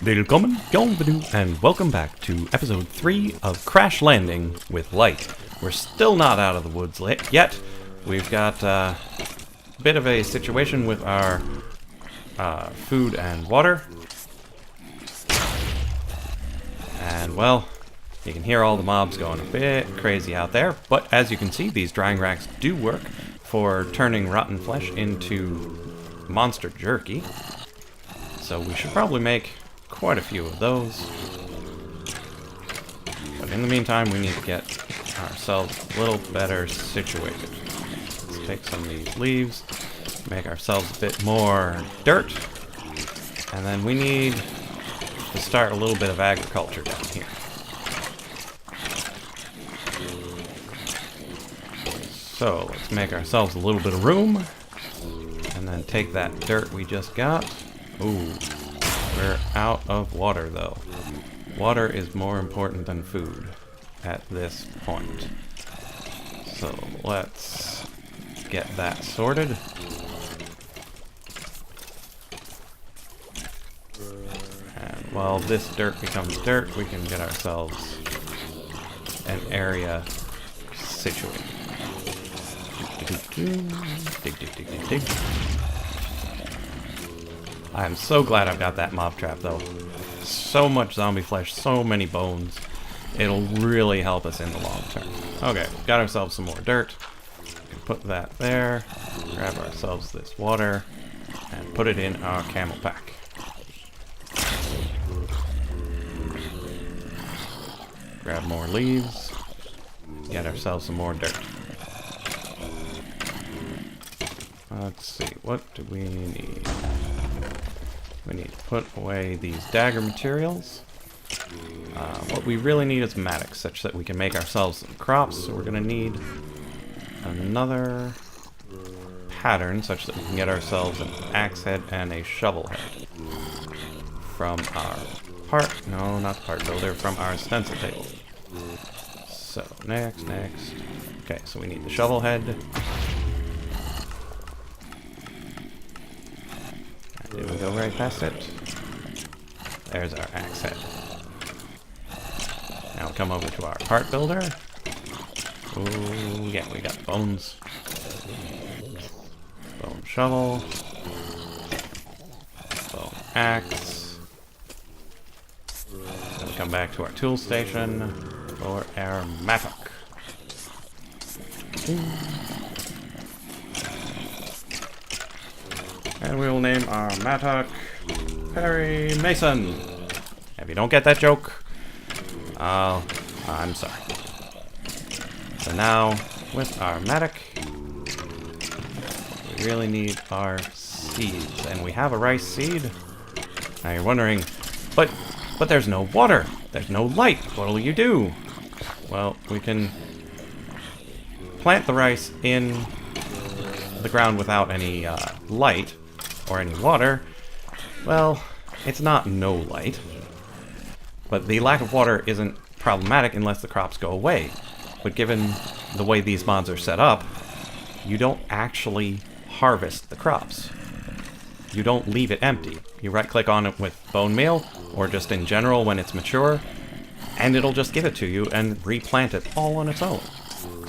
Willkommen, and welcome back to episode 3 of Crash Landing with Light. We're still not out of the woods yet. We've got a bit of a situation with our food and water. And well, you can hear all the mobs going a bit crazy out there, but as you can see, these drying racks do work for turning rotten flesh into monster jerky. So we should probably make quite a few of those. But in the meantime, we need to get ourselves a little better situated. Let's take some of these leaves, make ourselves a bit more dirt, and then we need to start a little bit of agriculture down here. So let's make ourselves a little bit of room, and then take that dirt we just got. Ooh, we're out of water though. Water is more important than food at this point. So let's get that sorted. And while this dirt becomes dirt, we can get ourselves an area situated. Dig. I'm so glad I've got that mob trap though. So much zombie flesh, so many bones. It'll really help us in the long term. Okay, got ourselves some more dirt. We can put that there. Grab ourselves this water and put it in our camel pack. Grab more leaves. Get ourselves some more dirt. Let's see, what do we need? We need to put away these dagger materials. What we really need is mattocks, such that we can make ourselves some crops. So we're going to need another pattern, such that we can get ourselves an axe head and a shovel head. From our part builder, from our stencil table. So, next. Okay, so we need the shovel head. Did we go right past it? There's our axe head. Now come over to our part builder. Ooh, yeah, we got bones. Bone shovel. Bone axe. Then come back to our tool station for our mattock. And we will name our mattock Perry Mason. If you don't get that joke, I'm sorry. So now, with our mattock, we really need our seeds. And we have a rice seed. Now you're wondering, but there's no water. There's no light. What will you do? Well, we can plant the rice in the ground without any light. Or any water. Well, it's not no light. But the lack of water isn't problematic unless the crops go away. But given the way these mods are set up, you don't actually harvest the crops. You don't leave it empty. You right click on it with bone meal, or just in general when it's mature, and it'll just give it to you and replant it all on its own.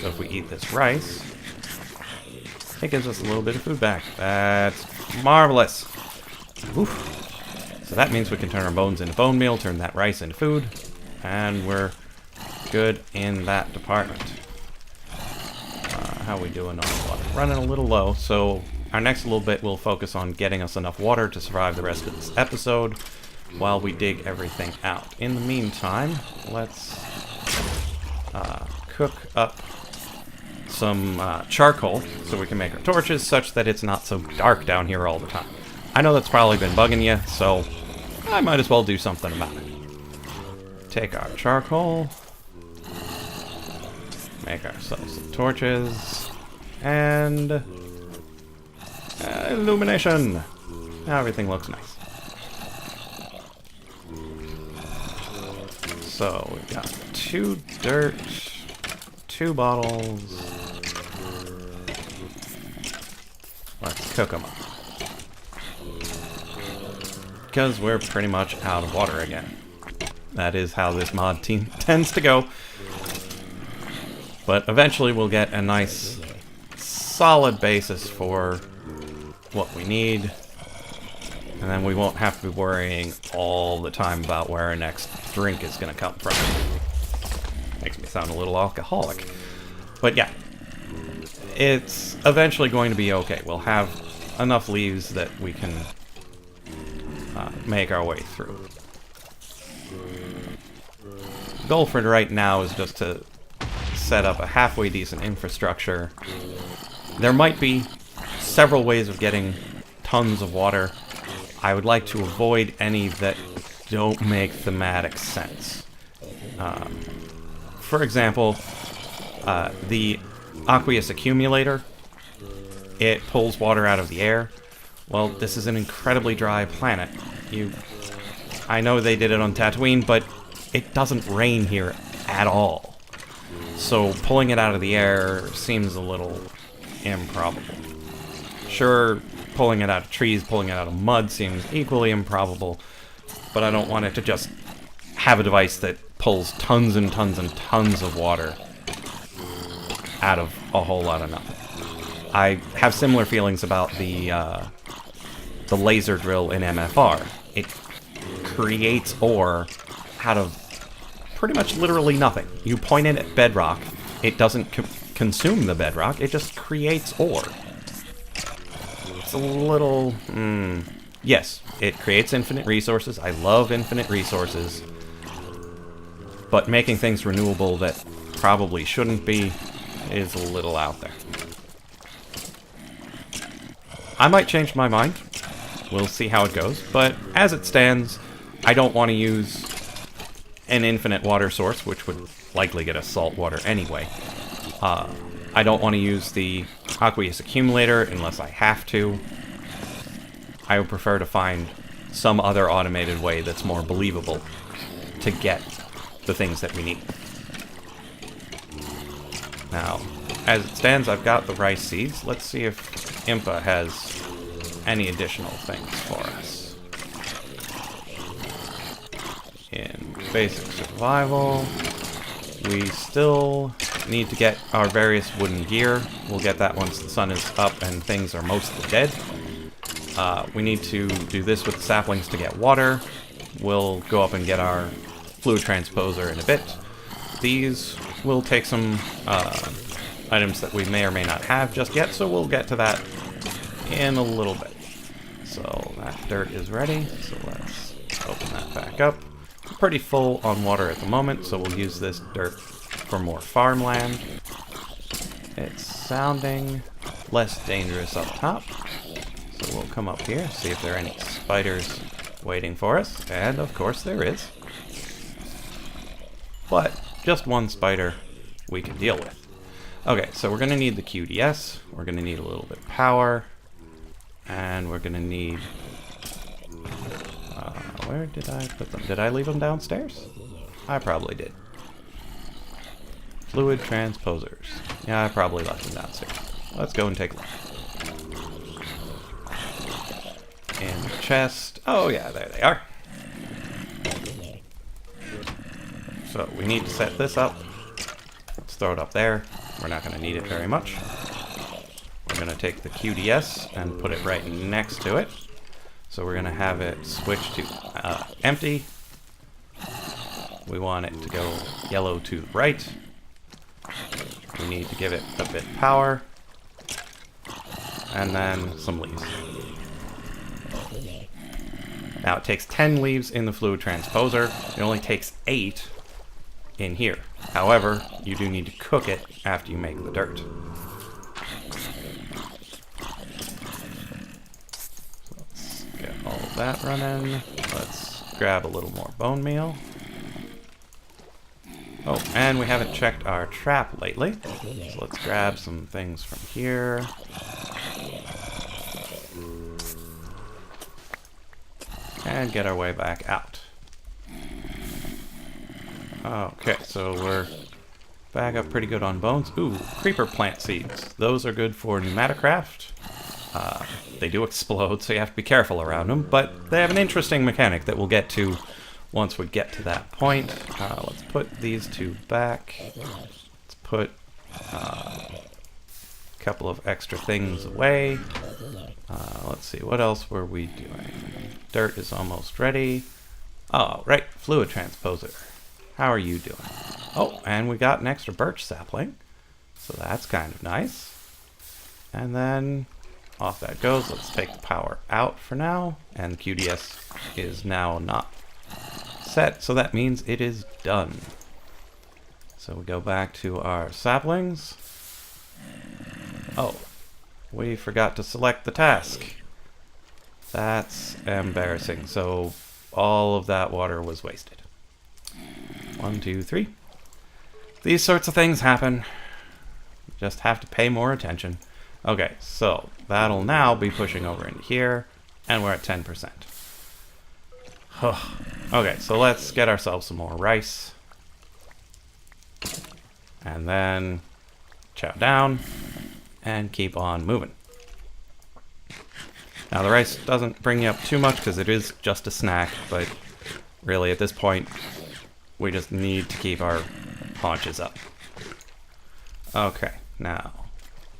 So if we eat this rice, it gives us a little bit of food back. That's marvelous. Oof. So that means we can turn our bones into bone meal, turn that rice into food, and we're good in that department. How are we doing on water? Running a little low, so our next little bit will focus on getting us enough water to survive the rest of this episode while we dig everything out. In the meantime, let's cook up some charcoal so we can make our torches such that it's not so dark down here all the time. I know that's probably been bugging you, so I might as well do something about it. Take our charcoal, make ourselves some torches, and illumination. Now everything looks nice. So we've got 2 dirt, 2 bottles. Let's cook them up. because we're pretty much out of water again. That is how this mod team tends to go. But eventually we'll get a nice, solid basis for what we need. And then we won't have to be worrying all the time about where our next drink is going to come from. Makes me sound a little alcoholic. But yeah, it's eventually going to be okay. We'll have enough leaves that we can make our way through. The goal for right now is just to set up a halfway decent infrastructure. There might be several ways of getting tons of water. I would like to avoid any that don't make thematic sense. For example, the aqueous accumulator, it pulls water out of the air. Well, this is an incredibly dry planet. I know they did it on Tatooine, but it doesn't rain here at all. So pulling it out of the air seems a little improbable. Sure, pulling it out of trees, pulling it out of mud seems equally improbable, but I don't want it to just have a device that pulls tons and tons and tons of water out of a whole lot of nothing. I have similar feelings about the laser drill in MFR. It creates ore out of pretty much literally nothing. You point it at bedrock, it doesn't consume the bedrock, it just creates ore. It's a little... Yes, it creates infinite resources. I love infinite resources. But making things renewable that probably shouldn't be is a little out there. I might change my mind. We'll see how it goes. But as it stands, I don't want to use an infinite water source, which would likely get us salt water anyway. I don't want to use the aqueous accumulator unless I have to. I would prefer to find some other automated way that's more believable to get the things that we need. Now, as it stands, I've got the rice seeds. Let's see if Impa has any additional things for us. In basic survival, we still need to get our various wooden gear. We'll get that once the sun is up and things are mostly dead. We need to do this with the saplings to get water. We'll go up and get our fluid transposer in a bit. These will take some items that we may or may not have just yet, so we'll get to that in a little bit. So that dirt is ready, so let's open that back up. We're pretty full on water at the moment, so we'll use this dirt for more farmland. It's sounding less dangerous up top. So we'll come up here, see if there are any spiders waiting for us. And of course there is. But just one spider we can deal with. Okay, so we're going to need the QDS. We're going to need a little bit of power. And we're going to need... where did I put them? Did I leave them downstairs? I probably did. Fluid transposers. Yeah, I probably left them downstairs. Let's go and take a look. In the chest. Oh yeah, there they are. So we need to set this up. Let's throw it up there. We're not going to need it very much. We're going to take the QDS and put it right next to it. So we're going to have it switch to empty. We want it to go yellow to the right. We need to give it a bit of power. And then some leaves. Now it takes 10 leaves in the fluid transposer. It only takes 8 in here. However, you do need to cook it after you make the dirt. So let's get all of that running. Let's grab a little more bone meal. Oh, and we haven't checked our trap lately. So let's grab some things from here. And get our way back out. Okay, so we're back up pretty good on bones. Ooh, creeper plant seeds. Those are good for pneumaticraft. They do explode, so you have to be careful around them, but they have an interesting mechanic that we'll get to once we get to that point. Let's put these two back. Let's put a couple of extra things away. Let's see, what else were we doing? Dirt is almost ready. Oh, right, fluid transposer. How are you doing? Oh, and we got an extra birch sapling, so that's kind of nice. And then off that goes. Let's take the power out for now, and the QDS is now not set, so that means it is done. So we go back to our saplings. Oh, we forgot to select the task. That's embarrassing. So all of that water was wasted. 1, 2, 3. These sorts of things happen. You just have to pay more attention. Okay, so that'll now be pushing over into here, and we're at 10%. Okay, so let's get ourselves some more rice. And then chow down and keep on moving. Now the rice doesn't bring you up too much because it is just a snack, but really at this point we just need to keep our haunches up. Okay, now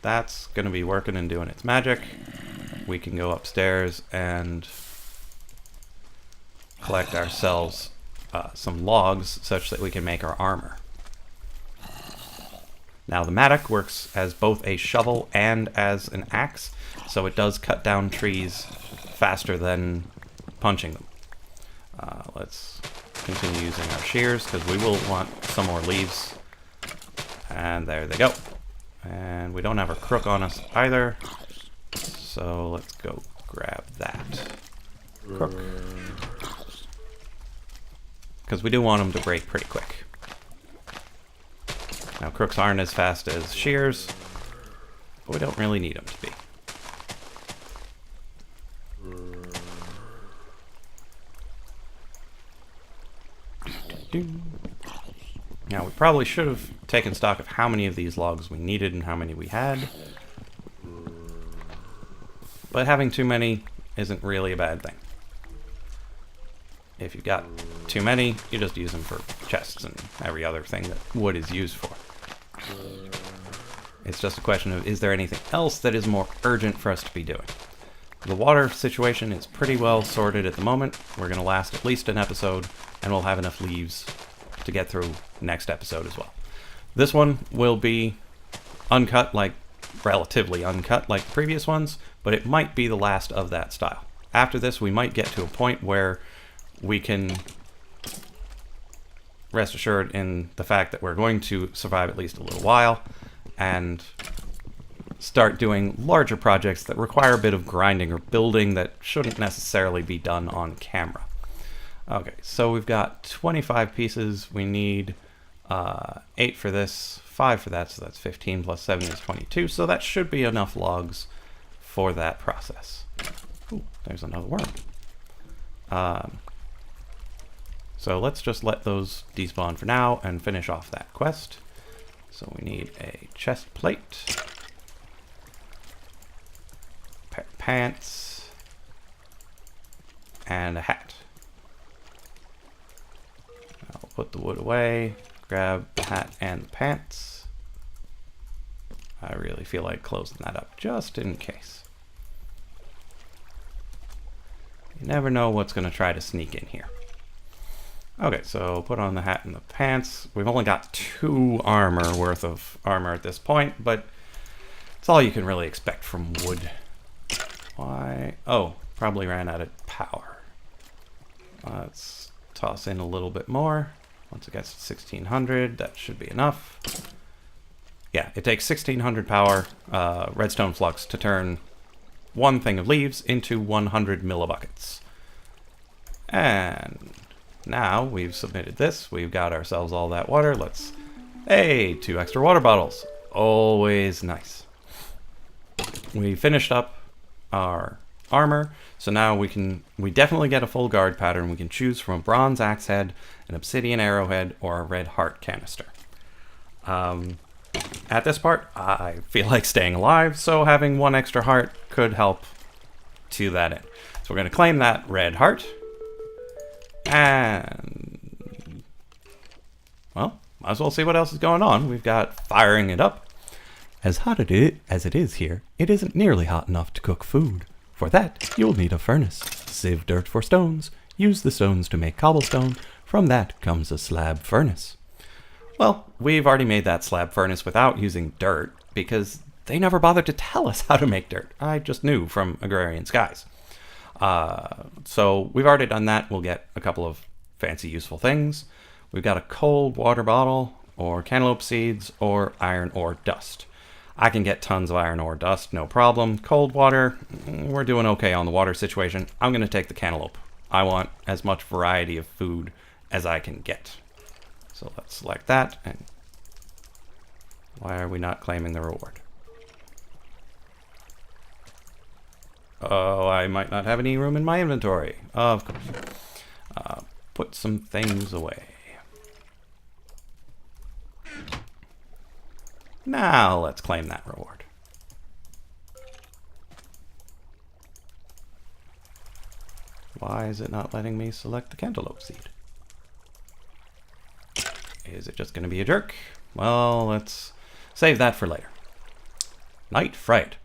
that's going to be working and doing its magic. We can go upstairs and collect ourselves some logs such that we can make our armor. Now the mattock works as both a shovel and as an axe, so it does cut down trees faster than punching them. Let's continue using our shears because we will want some more leaves. And there they go. And we don't have a crook on us either, so let's go grab that crook. Because we do want them to break pretty quick. Now crooks aren't as fast as shears, but we don't really need them to be. Now we probably should have taken stock of how many of these logs we needed and how many we had. But having too many isn't really a bad thing. If you've got too many, you just use them for chests and every other thing that wood is used for. It's just a question of, is there anything else that is more urgent for us to be doing? The water situation is pretty well sorted at the moment. We're going to last at least an episode, and we'll have enough leaves to get through next episode as well. This one will be uncut, like relatively uncut like the previous ones, but it might be the last of that style. After this, we might get to a point where we can rest assured in the fact that we're going to survive at least a little while and start doing larger projects that require a bit of grinding or building that shouldn't necessarily be done on camera. Okay, so we've got 25 pieces. We need 8 for this, 5 for that, so that's 15 plus 7 is 22. So that should be enough logs for that process. Ooh, there's another worm. So let's just let those despawn for now and finish off that quest. So we need a chest plate, a pair of pants, and a hat. I'll put the wood away, grab the hat and the pants. I really feel like closing that up just in case. You never know what's going to try to sneak in here. Okay, so put on the hat and the pants. We've only got 2 armor worth of armor at this point, but it's all you can really expect from wood. Why? Oh, probably ran out of power. Let's toss in a little bit more. Once it gets to 1600, that should be enough. Yeah, it takes 1600 power redstone flux to turn 1 thing of leaves into 100 millibuckets. And now we've submitted this. We've got ourselves all that water. Let's... Hey, 2 extra water bottles. Always nice. We finished up our armor, so now we definitely get a full guard pattern. We can choose from a bronze axe head, an obsidian arrowhead, or a red heart canister. at this part, I feel like staying alive, so having one extra heart could help to that end. So we're going to claim that red heart. And, well, might as well see what else is going on. We've got firing it up. As hot as it is here, it isn't nearly hot enough to cook food. For that, you'll need a furnace. Sieve dirt for stones. Use the stones to make cobblestone. From that comes a slab furnace. Well, we've already made that slab furnace without using dirt, because they never bothered to tell us how to make dirt. I just knew from Agrarian Skies. So we've already done that. We'll get a couple of fancy useful things. We've got a cold water bottle, or cantaloupe seeds, or iron ore dust. I can get tons of iron ore dust, no problem. Cold water, we're doing okay on the water situation. I'm going to take the cantaloupe. I want as much variety of food as I can get. So let's select that. And why are we not claiming the reward? Oh, I might not have any room in my inventory. Of course. Put some things away. Now let's claim that reward. Why is it not letting me select the cantaloupe seed? Is it just going to be a jerk? Well, let's save that for later. Night fright.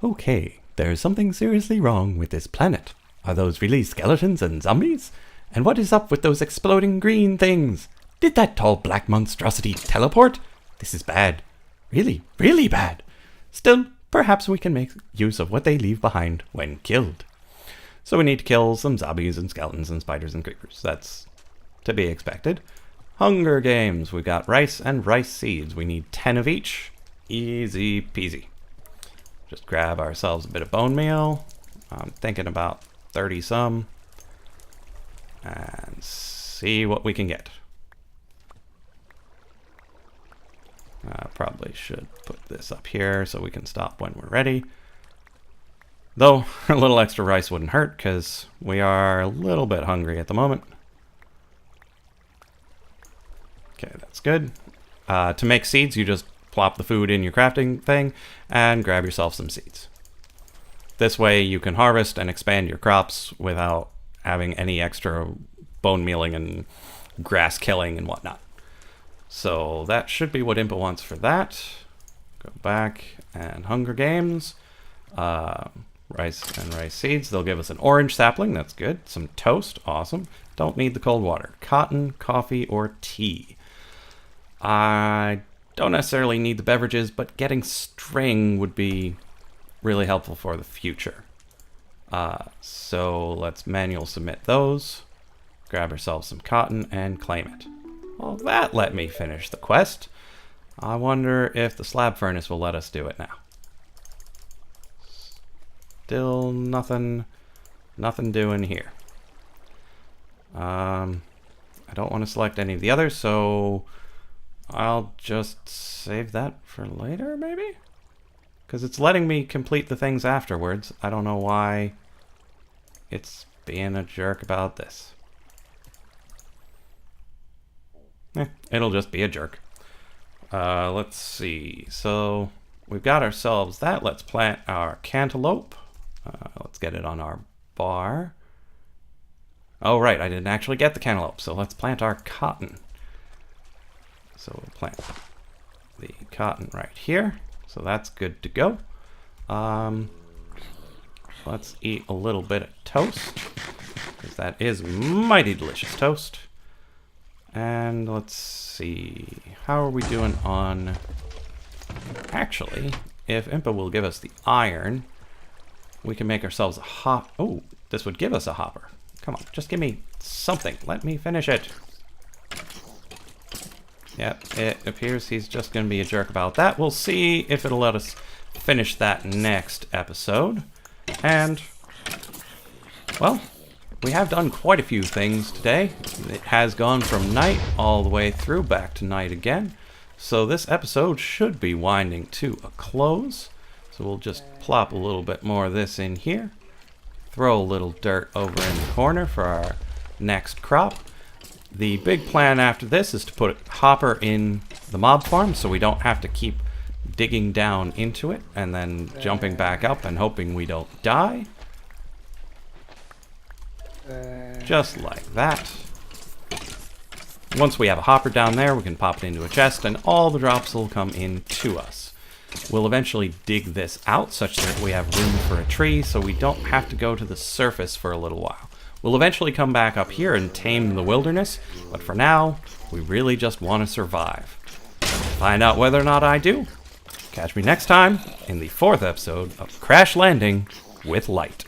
Okay, there's something seriously wrong with this planet. Are those really skeletons and zombies? And what is up with those exploding green things? Did that tall black monstrosity teleport? This is bad. Really, really bad. Still, perhaps we can make use of what they leave behind when killed. So we need to kill some zombies and skeletons and spiders and creepers. That's to be expected. Hunger Games. We've got rice and rice seeds. We need 10 of each. Easy peasy. Just grab ourselves a bit of bone meal. I'm thinking about 30 some. And see what we can get. I probably should put this up here so we can stop when we're ready. Though, a little extra rice wouldn't hurt because we are a little bit hungry at the moment. Okay, that's good. To make seeds, you just plop the food in your crafting thing and grab yourself some seeds. This way you can harvest and expand your crops without having any extra bone mealing and grass killing and whatnot. So that should be what Impa wants for that. Go back and Hunger Games. Rice and rice seeds. They'll give us an orange sapling. That's good. Some toast. Awesome. Don't need the cold water. Cotton, coffee, or tea. I don't necessarily need the beverages, but getting string would be really helpful for the future. So let's manual submit those. Grab ourselves some cotton and claim it. Well, that let me finish the quest. I wonder if the slab furnace will let us do it now. Still nothing doing here. I don't want to select any of the others, so I'll just save that for later, maybe? Because it's letting me complete the things afterwards. I don't know why it's being a jerk about this. It'll just be a jerk. Let's see. So we've got ourselves that. Let's plant our cantaloupe. Let's get it on our bar. Oh, right. I didn't actually get the cantaloupe. So let's plant our cotton. So we'll plant the cotton right here. So that's good to go. Let's eat a little bit of toast, because that is mighty delicious toast. And let's see, how are we doing on... Actually, if Impa will give us the iron, we can make ourselves a hop... Oh, this would give us a hopper. Come on, just give me something. Let me finish it. Yep, it appears he's just going to be a jerk about that. We'll see if it'll let us finish that next episode. And, well, we have done quite a few things today. It has gone from night all the way through back to night again. So this episode should be winding to a close. So we'll just plop a little bit more of this in here. Throw a little dirt over in the corner for our next crop. The big plan after this is to put a hopper in the mob farm so we don't have to keep digging down into it and then jumping back up and hoping we don't die. Just like that. Once we have a hopper down there, we can pop it into a chest and all the drops will come in to us. We'll eventually dig this out such that we have room for a tree so we don't have to go to the surface for a little while. We'll eventually come back up here and tame the wilderness, but for now, we really just want to survive. Find out whether or not I do. Catch me next time in the 4th episode of Crash Landing with Light.